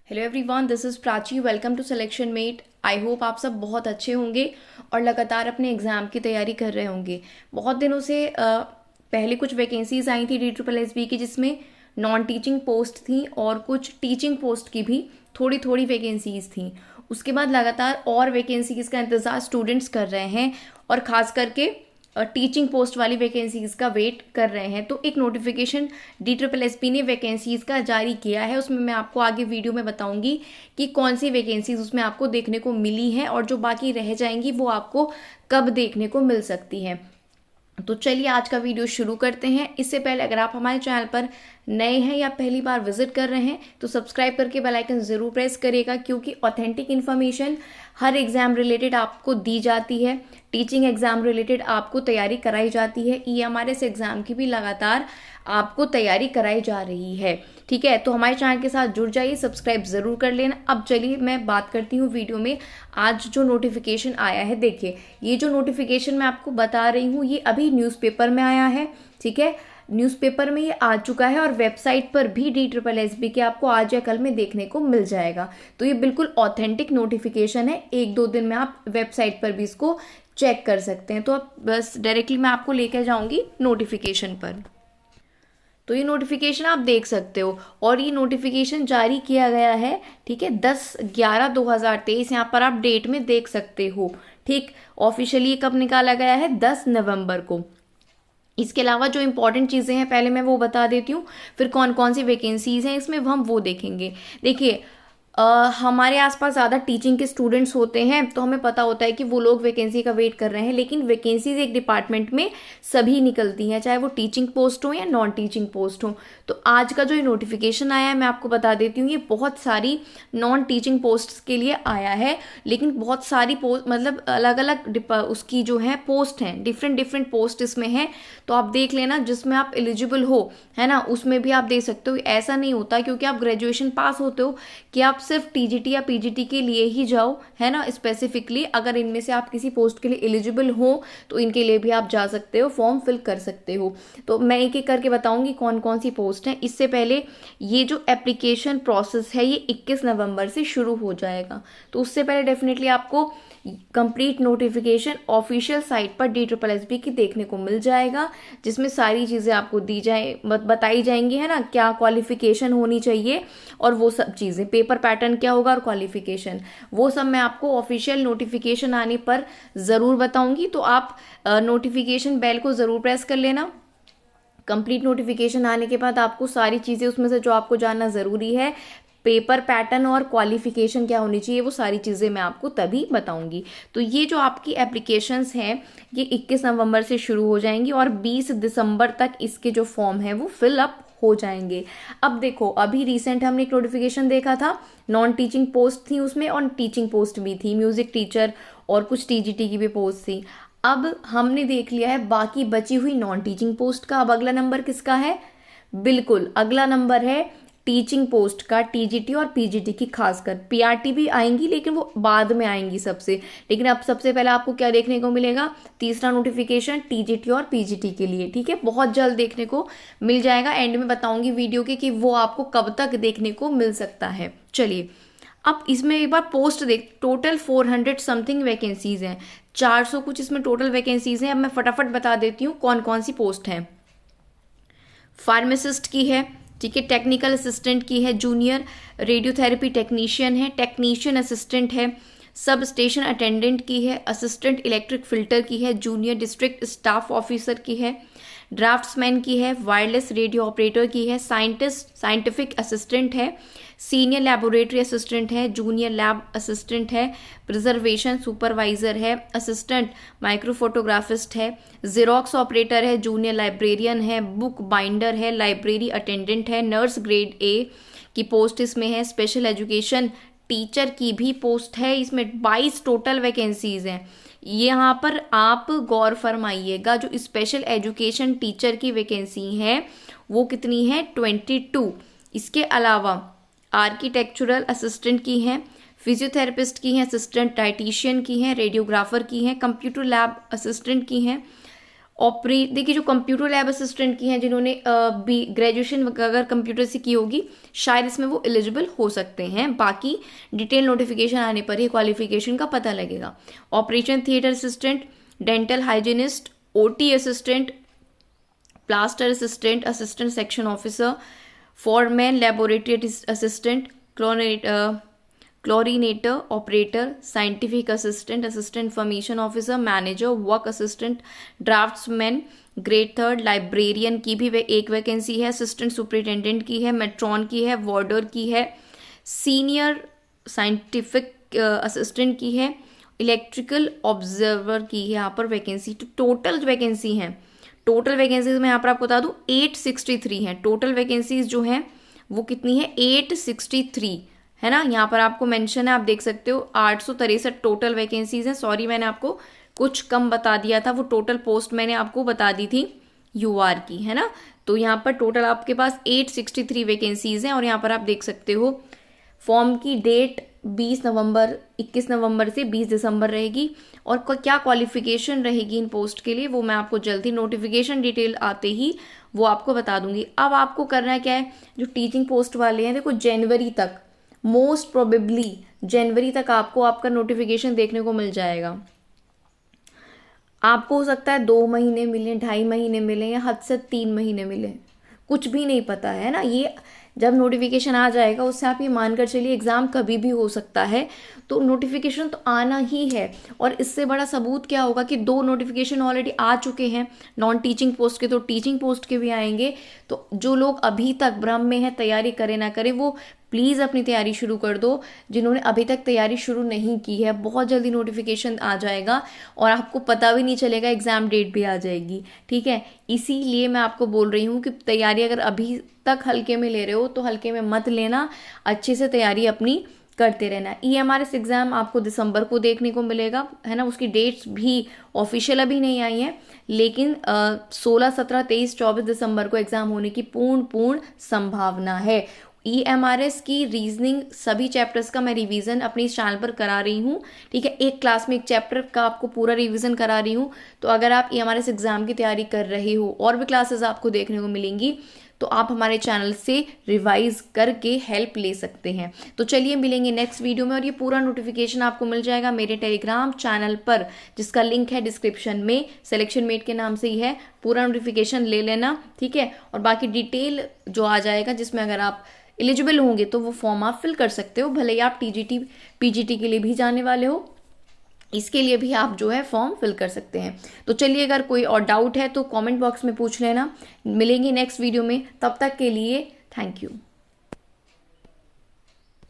Hello everyone, this is Prachi. Welcome to Selection Mate. I hope आप सब बहुत अच्छे होंगे और लगातार अपने एग्ज़ाम की तैयारी कर रहे होंगे। बहुत दिनों से पहले कुछ वैकेंसीज आई थी DSSB की, जिसमें नॉन टीचिंग पोस्ट थी और कुछ टीचिंग पोस्ट की भी थोड़ी थोड़ी वैकेंसीज थी। उसके बाद लगातार और वैकेंसीज का इंतज़ार स्टूडेंट्स कर रहे हैं और ख़ास करके टीचिंग पोस्ट वाली वैकेंसीज का वेट कर रहे हैं। तो एक नोटिफिकेशन DSSB ने वैकेंसीज का जारी किया है। उसमें मैं आपको आगे वीडियो में बताऊंगी कि कौन सी वैकेंसीज उसमें आपको देखने को मिली हैं और जो बाकी रह जाएंगी वो आपको कब देखने को मिल सकती हैं। तो चलिए आज का वीडियो शुरू करते हैं। इससे पहले अगर आप हमारे चैनल पर नए हैं या पहली बार विजिट कर रहे हैं तो सब्सक्राइब करके बेल आइकन जरूर प्रेस करिएगा, क्योंकि ऑथेंटिक इन्फॉर्मेशन हर एग्जाम रिलेटेड आपको दी जाती है। टीचिंग एग्जाम रिलेटेड आपको तैयारी कराई जाती है। EMRS एग्जाम की भी लगातार आपको तैयारी कराई जा रही है। ठीक है, तो हमारे चैनल के साथ जुड़ जाइए, सब्सक्राइब जरूर कर लेना। अब चलिए मैं बात करती हूँ वीडियो में। आज जो नोटिफिकेशन आया है, देखिए ये जो नोटिफिकेशन मैं आपको बता रही हूँ ये अभी न्यूज़पेपर में आया है। ठीक है, न्यूज़पेपर में ये आ चुका है और वेबसाइट पर भी DSSB के आपको आज या कल में देखने को मिल जाएगा। तो ये बिल्कुल ऑथेंटिक नोटिफिकेशन है। एक दो दिन में आप वेबसाइट पर भी इसको चेक कर सकते हैं। तो अब बस डायरेक्टली मैं आपको लेकर जाऊंगी नोटिफिकेशन पर। तो ये नोटिफिकेशन आप देख सकते हो और ये नोटिफिकेशन जारी किया गया है। ठीक है, 10/11/2023 यहाँ पर आप डेट में देख सकते हो। ठीक, ऑफिशियली कब निकाला गया है? 10 नवंबर को। इसके अलावा जो इंपॉर्टेंट चीज़ें हैं पहले मैं वो बता देती हूँ, फिर कौन कौन सी वैकेंसीज हैं इसमें हम वो देखेंगे। देखिए हमारे आसपास ज़्यादा टीचिंग के स्टूडेंट्स होते हैं तो हमें पता होता है कि वो लोग वैकेंसी का वेट कर रहे हैं, लेकिन वैकेंसीज एक डिपार्टमेंट में सभी निकलती हैं, चाहे वो टीचिंग पोस्ट हो या नॉन टीचिंग पोस्ट हो। तो आज का जो ये नोटिफिकेशन आया है मैं आपको बता देती हूँ, ये बहुत सारी नॉन टीचिंग पोस्ट के लिए आया है, लेकिन बहुत सारी पोस्ट मतलब अलग अलग उसकी जो है पोस्ट हैं, डिफरेंट डिफरेंट पोस्ट इसमें है। तो आप देख लेना जिसमें आप एलिजिबल हो, है ना, उसमें भी आप दे सकते हो। ऐसा नहीं होता क्योंकि आप ग्रेजुएशन पास होते हो कि आप सिर्फ TGT या PGT के लिए ही जाओ, है ना। स्पेसिफिकली अगर इनमें से आप किसी पोस्ट के लिए एलिजिबल हो तो इनके लिए भी आप जा सकते हो, फॉर्म फिल कर सकते हो। तो मैं एक एक करके बताऊंगी कौन कौन सी पोस्ट हैं। इससे पहले ये जो एप्लीकेशन प्रोसेस है ये 21 नवंबर से शुरू हो जाएगा। तो उससे पहले डेफिनेटली आपको कंप्लीट नोटिफिकेशन ऑफिशियल साइट पर DSSB की देखने को मिल जाएगा, जिसमें सारी चीज़ें आपको दी जाए बताई जाएंगी, है ना, क्या क्वालिफिकेशन होनी चाहिए और वो सब चीज़ें, पेपर पैटर्न क्या होगा और क्वालिफिकेशन, वो सब मैं आपको ऑफिशियल नोटिफिकेशन आने पर ज़रूर बताऊंगी। तो आप नोटिफिकेशन बेल को ज़रूर प्रेस कर लेना। कंप्लीट नोटिफिकेशन आने के बाद आपको सारी चीज़ें उसमें से जो आपको जानना ज़रूरी है, पेपर पैटर्न और क्वालिफिकेशन क्या होनी चाहिए, वो सारी चीज़ें मैं आपको तभी बताऊंगी। तो ये जो आपकी एप्लीकेशंस हैं ये 21 नवंबर से शुरू हो जाएंगी और 20 दिसंबर तक इसके जो फॉर्म है वो फिल अप हो जाएंगे। अब देखो, अभी रिसेंट हमने एक नोटिफिकेशन देखा था, नॉन टीचिंग पोस्ट थी उसमें और टीचिंग पोस्ट भी थी, म्यूजिक टीचर और कुछ TGT की भी पोस्ट थी। अब हमने देख लिया है बाकी बची हुई नॉन टीचिंग पोस्ट का। अब अगला नंबर किसका है? बिल्कुल अगला नंबर है टीचिंग पोस्ट का, TGT और PGT की। खासकर PRT भी आएंगी लेकिन वो बाद में आएंगी सबसे। लेकिन अब सबसे पहले आपको क्या देखने को मिलेगा? तीसरा नोटिफिकेशन TGT और PGT के लिए। ठीक है, बहुत जल्द देखने को मिल जाएगा। एंड में बताऊंगी वीडियो के कि वो आपको कब तक देखने को मिल सकता है। चलिए अब इसमें एक बार पोस्ट देख, टोटल 400 समथिंग वैकेंसीज हैं, 400 कुछ इसमें टोटल वैकेंसीज हैं। अब मैं फटाफट बता देती हूँ कौन कौन सी पोस्ट हैं। फार्मासिस्ट की है, ठीक है, टेक्निकल असिस्टेंट की है, जूनियर रेडियोथेरेपी टेक्नीशियन है, टेक्नीशियन असिस्टेंट है, सब स्टेशन अटेंडेंट की है, असिस्टेंट इलेक्ट्रिक फिल्टर की है, जूनियर डिस्ट्रिक्ट स्टाफ ऑफिसर की है, ड्राफ्ट्समैन की है, वायरलेस रेडियो ऑपरेटर की है, साइंटिस्ट साइंटिफिक असिस्टेंट है, सीनियर लेबोरेटरी असिस्टेंट है, जूनियर लैब असिस्टेंट है, प्रिजर्वेशन सुपरवाइजर है, असिस्टेंट माइक्रोफोटोग्राफिस्ट है, जेरोक्स ऑपरेटर है, जूनियर लाइब्रेरियन है, बुक बाइंडर है, लाइब्रेरी अटेंडेंट है, नर्स ग्रेड A की पोस्ट इसमें है, स्पेशल एजुकेशन टीचर की भी पोस्ट है। इसमें 22 टोटल वैकेंसीज हैं। यहाँ पर आप गौर फरमाइएगा, जो स्पेशल एजुकेशन टीचर की वैकेंसी है वो कितनी है? 22। इसके अलावा आर्किटेक्चरल असिस्टेंट की हैं, फिजियोथेरेपिस्ट की हैं, असिस्टेंट डाइटिशियन की हैं, रेडियोग्राफर की हैं, कंप्यूटर लैब असिस्टेंट की हैं देखिए जो कंप्यूटर लैब असिस्टेंट की हैं, जिन्होंने बी ग्रेजुएशन अगर कंप्यूटर से की होगी, शायद इसमें वो एलिजिबल हो सकते हैं। बाकी डिटेल नोटिफिकेशन आने पर ही क्वालिफिकेशन का पता लगेगा। Operation theatre assistant, dental hygienist, OT assistant, plaster assistant, assistant section officer, foreman laboratory assistant, chlorinator operator, scientific assistant, assistant information officer, manager, work assistant, draughtsman, grade 3, librarian की भी एक vacancy है, assistant superintendent की है, मेट्रॉन की है, वार्डर की है, सीनियर साइंटिफिक असिस्टेंट की है, इलेक्ट्रिकल ऑब्जर्वर की है यहाँ पर वैकेंसी। तो टोटल वैकेंसी हैं, टोटल वैकेंसीज मैं यहाँ पर आपको बता दूँ 863 हैं। टोटल वैकेंसीज जो हैं वो कितनी है, 863 है ना। यहाँ पर आपको मेंशन है, आप देख सकते हो 863 टोटल वैकेंसीज हैं। सॉरी मैंने आपको कुछ कम बता दिया था, वो टोटल पोस्ट मैंने आपको बता दी थी यूआर की, है ना। तो यहाँ पर टोटल आपके पास 863 वैकेंसीज हैं। और यहाँ पर आप देख सकते हो फॉर्म की डेट 21 नवंबर से 20 दिसंबर रहेगी। और क्या क्वालिफिकेशन रहेगी इन पोस्ट के लिए, वो मैं आपको जल्दी नोटिफिकेशन डिटेल आते ही वो आपको बता दूंगी। अब आपको करना क्या है, जो टीचिंग पोस्ट वाले हैं, देखो जनवरी तक, मोस्ट प्रोबेबली जनवरी तक आपको आपका नोटिफिकेशन देखने को मिल जाएगा। आपको हो सकता है 2 महीने मिले, 2.5 महीने मिले, या हद से 3 महीने मिले, कुछ भी नहीं पता है ना। ये जब नोटिफिकेशन आ जाएगा उससे आप ये मानकर चलिए एग्ज़ाम कभी भी हो सकता है। तो नोटिफिकेशन तो आना ही है। और इससे बड़ा सबूत क्या होगा कि 2 नोटिफिकेशन ऑलरेडी आ चुके हैं, नॉन टीचिंग पोस्ट के, तो टीचिंग पोस्ट के भी आएंगे। तो जो लोग अभी तक भ्रम में है, तैयारी करें ना करें, वो प्लीज़ अपनी तैयारी शुरू कर दो। जिन्होंने अभी तक तैयारी शुरू नहीं की है, बहुत जल्दी नोटिफिकेशन आ जाएगा और आपको पता भी नहीं चलेगा, एग्ज़ाम डेट भी आ जाएगी, ठीक है। इसीलिए मैं आपको बोल रही हूँ कि तैयारी अगर अभी तक हल्के में ले रहे हो तो हल्के में मत लेना, अच्छे से तैयारी अपनी करते रहना। EMRS एग्ज़ाम आपको दिसंबर को देखने को मिलेगा, है ना। उसकी डेट्स भी ऑफिशियल अभी नहीं आई हैं, लेकिन 16, 17, 23, 24 दिसंबर को एग्ज़ाम होने की पूर्ण संभावना है। EMRS की रीजनिंग सभी चैप्टर्स का मैं रिवीजन अपनी इस चैनल पर करा रही हूँ, ठीक है। एक क्लास में एक चैप्टर का आपको पूरा रिवीजन करा रही हूँ। तो अगर आप EMRS एग्ज़ाम की तैयारी कर रहे हो और भी क्लासेस आपको देखने को मिलेंगी, तो आप हमारे चैनल से रिवाइज करके हेल्प ले सकते हैं। तो चलिए मिलेंगे नेक्स्ट वीडियो में। और ये पूरा नोटिफिकेशन आपको मिल जाएगा मेरे टेलीग्राम चैनल पर, जिसका लिंक है डिस्क्रिप्शन में, सिलेक्शन मेट के नाम से ही है। पूरा नोटिफिकेशन ले लेना, ठीक है। और बाकी डिटेल जो आ जाएगा, जिसमें अगर आप एलिजिबल होंगे तो वो फॉर्म आप फिल कर सकते हो, भले ही आप TGT PGT के लिए भी जाने वाले हो, इसके लिए भी आप जो है फॉर्म फिल कर सकते हैं। तो चलिए, अगर कोई और डाउट है तो कमेंट बॉक्स में पूछ लेना। मिलेंगे नेक्स्ट वीडियो में, तब तक के लिए थैंक यू।